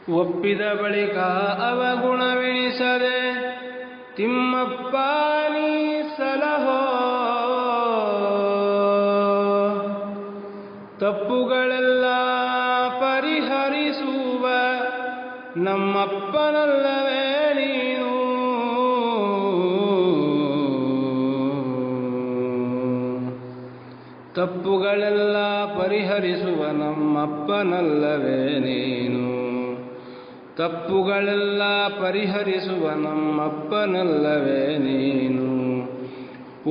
ಒಪ್ಪಿದ ಬಳಿಕ ಅವಗುಣವೆಣಿಸದೆ ತಿಮ್ಮಪ್ಪ ನೀ ಸಲಹೋ, ತಪ್ಪುಗಳೆಲ್ಲ ಪರಿಹರಿಸುವ ನಮ್ಮಪ್ಪನಲ್ಲವೇ ನೀನು. ತಪ್ಪುಗಳೆಲ್ಲ ಪರಿಹರಿಸುವ ನಮ್ಮಪ್ಪನಲ್ಲವೇ ನೀನು. ತಪ್ಪುಗಳೆಲ್ಲ ಪರಿಹರಿಸುವ ನಮ್ಮಪ್ಪನಲ್ಲವೇ ನೀನು.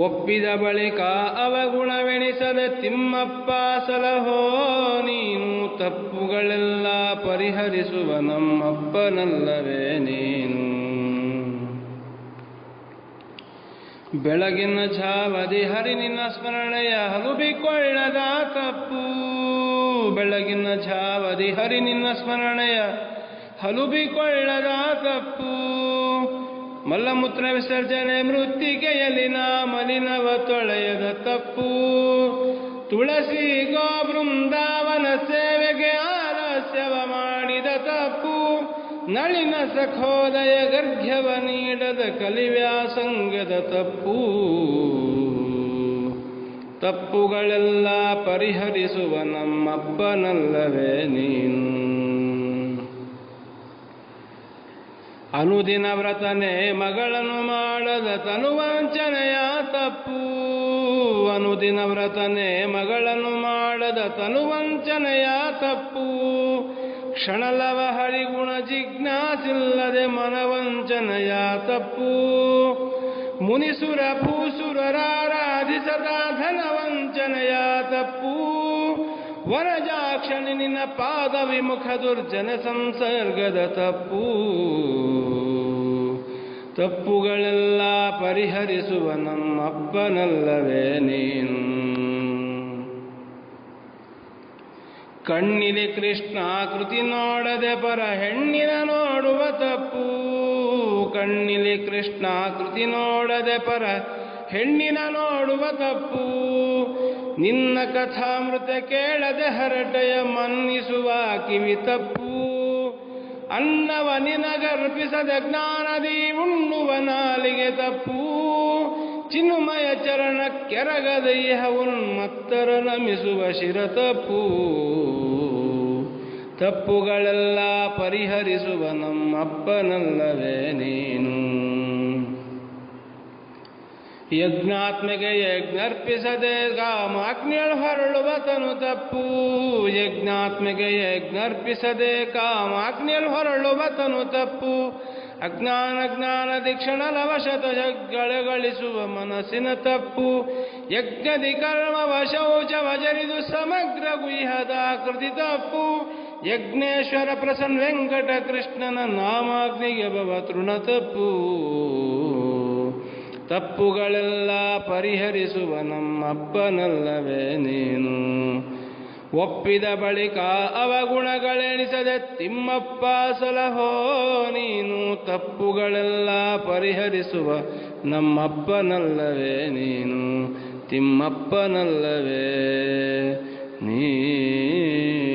ಒಪ್ಪಿದ ಬಳಿಕ ಅವಗುಣವೆಣಿಸದ ತಿಮ್ಮಪ್ಪ ಸಲಹೋ ನೀನು. ತಪ್ಪುಗಳೆಲ್ಲ ಪರಿಹರಿಸುವ ನಮ್ಮಪ್ಪನಲ್ಲವೇ ನೀನು. ಬೆಳಗಿನ ಝಾವದಿ ಹರಿ ನಿನ್ನ ಸ್ಮರಣೆಯ ಹಲುಬಿಕೊಳ್ಳದ ತಪ್ಪು. ಬೆಳಗಿನ ಝಾವದಿ ಹರಿ ನಿನ್ನ ಸ್ಮರಣೆಯ ಹಲುಬಿಕೊಳ್ಳದ ತಪ್ಪು. ಮಲ್ಲಮೂತ್ರ ವಿಸರ್ಜನೆ ಮೃತ್ತಿಗೆಯಲಿನ ಮಲಿನವ ತೊಳೆಯದ ತಪ್ಪು. ತುಳಸಿ ಗೋ ಬೃಂದಾವನ ಸೇವೆಗೆ ಆಲಸ್ಯವ ಮಾಡಿದ ತಪ್ಪು. ನಳಿನ ಸಖೋದಯ ಗರ್ಘ್ಯವ ನೀಡದ ಕಲಿವ್ಯಾಸಂಗದ ತಪ್ಪು. ತಪ್ಪುಗಳೆಲ್ಲ ಪರಿಹರಿಸುವ ನಮ್ಮಪ್ಪನಲ್ಲವೇ ನೀನು. ಅನುದಿನ ವ್ರತನೆ ಮಗಳನ್ನು ಮಾಡದ ತನುವಂಚನೆಯ ತಪ್ಪು. ಅನುದಿನ ವ್ರತನೆ ಮಗಳನ್ನು ಮಾಡದ ತನುವಂಚನೆಯ ತಪ್ಪು. ಕ್ಷಣಲವ ಹರಿಗುಣ ಜಿಜ್ಞಾಸಿಲ್ಲದೆ ಮನವಂಚನೆಯ ತಪ್ಪು. ಮುನಿಸುರ ಭೂಸುರರಾರಾಧಿಸದ ಧನವಂಚನೆಯ ತಪ್ಪು. ವರಜಾಕ್ಷಣಿ ನಿನ್ನ ಪಾದ ವಿಮುಖ ದುರ್ಜನ ಸಂಸರ್ಗದ ತಪ್ಪು. ತಪ್ಪುಗಳೆಲ್ಲ ಪರಿಹರಿಸುವ ನಮ್ಮಪ್ಪನಲ್ಲವೇ ನೀನು. ಕಣ್ಣಿಲಿ ಕೃಷ್ಣ ಕೃತಿ ನೋಡದೆ ಪರ ಹೆಣ್ಣಿನ ನೋಡುವ ತಪ್ಪು. ಕಣ್ಣಿಲಿ ಕೃಷ್ಣ ಕೃತಿ ನೋಡದೆ ಪರ ಹೆಣ್ಣಿನ ನೋಡುವ ತಪ್ಪು. ನಿನ್ನ ಕಥಾಮೃತ ಕೇಳದೆ ಹರಟೆಯ ಮನ್ನಿಸುವ ಕಿವಿ ತಪ್ಪು. ಅನ್ನವ ನಿನಗರ್ಪಿಸದ ಜ್ಞಾನದಿ ಉಣ್ಣುವ ನಾಲಿಗೆ ತಪ್ಪು. ಚಿನ್ಮಯ ಚರಣ ಕೆರಗದ ಇಹ ಉನ್ಮತ್ತರ ನಮಿಸುವ ಶಿರ ತಪ್ಪು. ತಪ್ಪುಗಳೆಲ್ಲ ಪರಿಹರಿಸುವ ನಮ್ಮಪ್ಪನಲ್ಲವೇ ನೀನು. ಯಜ್ಞಾತ್ಮೆಗೆ ಯಜ್ಞರ್ಪಿಸದೆ ಕಾಮಾಗ್ನಿಯಳು ಹೊರಳುವ ತನು ತಪ್ಪು. ಯಜ್ಞಾತ್ಮೆಗೆ ಯಜ್ಞರ್ಪಿಸದೆ ಕಾಮಾಗ್ನಿಯಳು ಹೊರಳುವ ತನು ತಪ್ಪು. ಅಜ್ಞಾನ ಜ್ಞಾನ ದಿಕ್ಷಣ ಲವಶತ ಜಗ್ಗಳಿಸುವ ಮನಸ್ಸಿನ ತಪ್ಪು. ಯಜ್ಞದಿ ಕರ್ಮವ ಶೌಚವ ಜರಿದು ಸಮಗ್ರ ಗುಹ್ಯದ ಕೃತಿ ತಪ್ಪು. ಯಜ್ಞೇಶ್ವರ ಪ್ರಸನ್ನ ವೆಂಕಟ ಕೃಷ್ಣನ ನಾಮಾಗ್ನಿಗೆ ಭವ ತೃಣ ತಪ್ಪು. ತಪ್ಪುಗಳೆಲ್ಲ ಪರಿಹರಿಸುವ ನಮ್ಮಪ್ಪನಲ್ಲವೇ ನೀನು. ಒಪ್ಪಿದ ಬಳಿಕ ಅವಗುಣಗಳೆಣಿಸದೆ ತಿಮ್ಮಪ್ಪ ಸಲಹೋ ನೀನು. ತಪ್ಪುಗಳೆಲ್ಲ ಪರಿಹರಿಸುವ ನಮ್ಮಪ್ಪನಲ್ಲವೇ ನೀನು. ತಿಮ್ಮಪ್ಪನಲ್ಲವೇ ನೀನು.